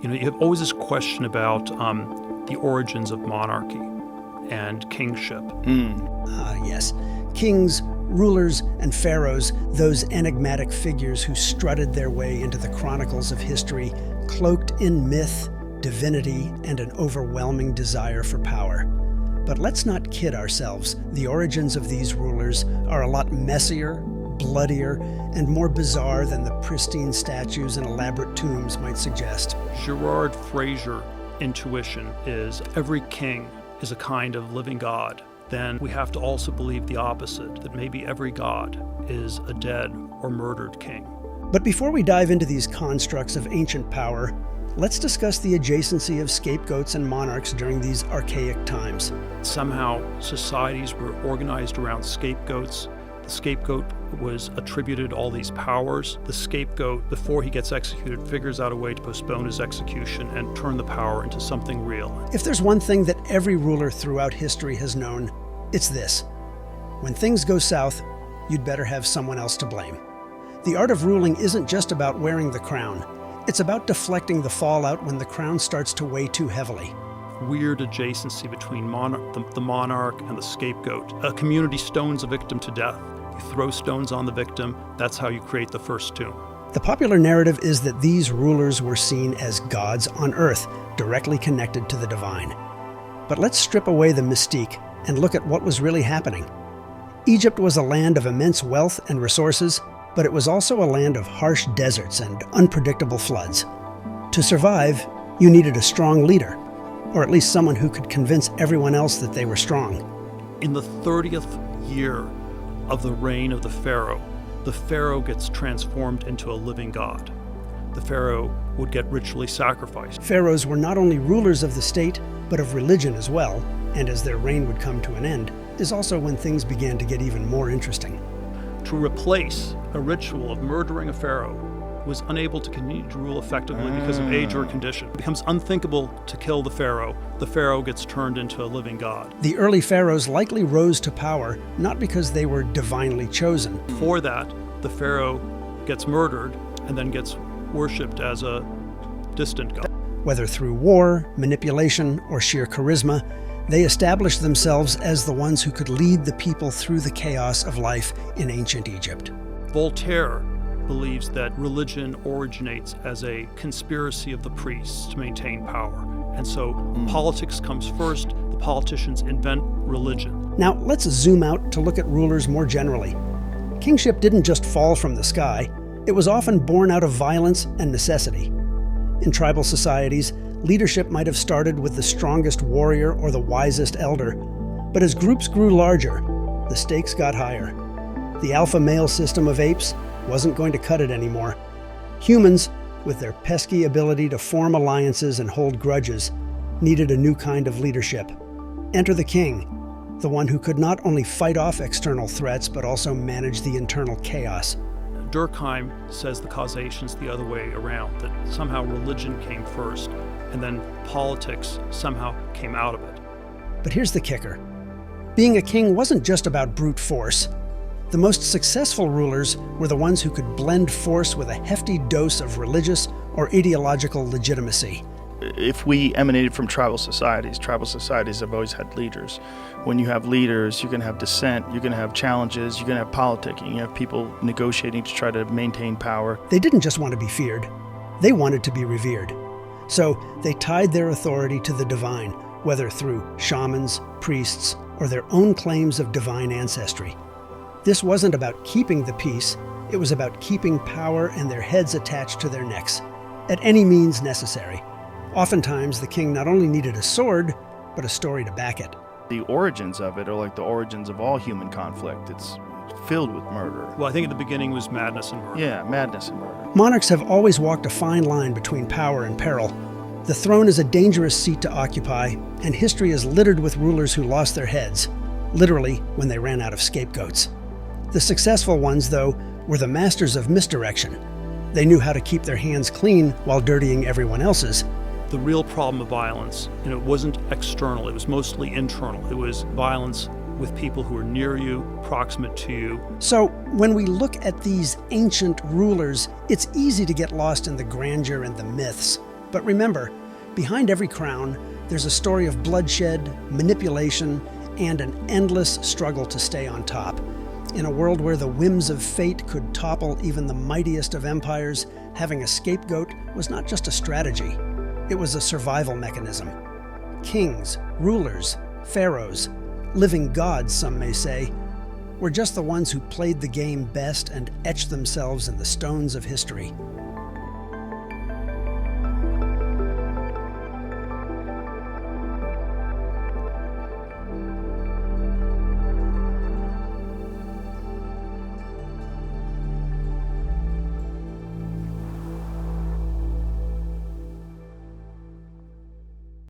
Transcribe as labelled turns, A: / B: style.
A: You have always this question about the origins of monarchy and kingship.
B: Yes. Kings, rulers, and pharaohs, those enigmatic figures who strutted their way into the chronicles of history, cloaked in myth, divinity, and an overwhelming desire for power. But let's not kid ourselves. The origins of these rulers are a lot messier, bloodier, and more bizarre than the pristine statues and elaborate tombs might suggest.
A: Gerard Fraser's intuition is every king is a kind of living god. Then we have to also believe the opposite, that maybe every god is a dead or murdered king.
B: But before we dive into these constructs of ancient power, let's discuss the adjacency of scapegoats and monarchs during these archaic times.
A: Somehow societies were organized around scapegoats. The scapegoat was attributed all these powers. The scapegoat, before he gets executed, figures out a way to postpone his execution and turn the power into something real.
B: If there's one thing that every ruler throughout history has known, it's this. When things go south, you'd better have someone else to blame. The art of ruling isn't just about wearing the crown. It's about deflecting the fallout when the crown starts to weigh too heavily.
A: Weird adjacency between the monarch and the scapegoat. A community stones a victim to death. You throw stones on the victim, that's how you create the first tomb.
B: The popular narrative is that these rulers were seen as gods on earth, directly connected to the divine. But let's strip away the mystique and look at what was really happening. Egypt was a land of immense wealth and resources, but it was also a land of harsh deserts and unpredictable floods. To survive, you needed a strong leader, or at least someone who could convince everyone else that they were strong.
A: In the 30th year of the reign of the Pharaoh gets transformed into a living god. The Pharaoh would get ritually sacrificed.
B: Pharaohs were not only rulers of the state, but of religion as well, and as their reign would come to an end, is also when things began to get even more interesting.
A: To replace a ritual of murdering a pharaoh was unable to continue to rule effectively because of age or condition. It becomes unthinkable to kill the pharaoh gets turned into a living god.
B: The early pharaohs likely rose to power not because they were divinely chosen.
A: For that, the pharaoh gets murdered and then gets worshipped as a distant god.
B: Whether through war, manipulation, or sheer charisma, they established themselves as the ones who could lead the people through the chaos of life in ancient Egypt.
A: Voltaire believes that religion originates as a conspiracy of the priests to maintain power. And so politics comes first, the politicians invent religion.
B: Now let's zoom out to look at rulers more generally. Kingship didn't just fall from the sky, it was often born out of violence and necessity. In tribal societies, leadership might have started with the strongest warrior or the wisest elder, but as groups grew larger, the stakes got higher. The alpha male system of apes wasn't going to cut it anymore. Humans, with their pesky ability to form alliances and hold grudges, needed a new kind of leadership. Enter the king, the one who could not only fight off external threats, but also manage the internal chaos.
A: Durkheim says the causation's the other way around, that somehow religion came first, and then politics somehow came out of it.
B: But here's the kicker. Being a king wasn't just about brute force. The most successful rulers were the ones who could blend force with a hefty dose of religious or ideological legitimacy.
C: If we emanated from tribal societies have always had leaders. When you have leaders, you're going to have dissent, you're going to have challenges, you're going to have politicking, you have people negotiating to try to maintain power.
B: They didn't just want to be feared, they wanted to be revered. So they tied their authority to the divine, whether through shamans, priests, or their own claims of divine ancestry. This wasn't about keeping the peace, it was about keeping power and their heads attached to their necks, at any means necessary. Oftentimes, the king not only needed a sword, but a story to back it.
C: The origins of it are like the origins of all human conflict. It's filled with murder.
A: Well, I think at the beginning was madness and murder.
C: Yeah, madness and murder.
B: Monarchs have always walked a fine line between power and peril. The throne is a dangerous seat to occupy, and history is littered with rulers who lost their heads, literally when they ran out of scapegoats. The successful ones, though, were the masters of misdirection. They knew how to keep their hands clean while dirtying everyone else's.
A: The real problem of violence, it wasn't external, it was mostly internal. It was violence with people who were near you, proximate to you.
B: So when we look at these ancient rulers, it's easy to get lost in the grandeur and the myths. But remember, behind every crown, there's a story of bloodshed, manipulation, and an endless struggle to stay on top. In a world where the whims of fate could topple even the mightiest of empires, having a scapegoat was not just a strategy, it was a survival mechanism. Kings, rulers, pharaohs, living gods, some may say, were just the ones who played the game best and etched themselves in the stones of history.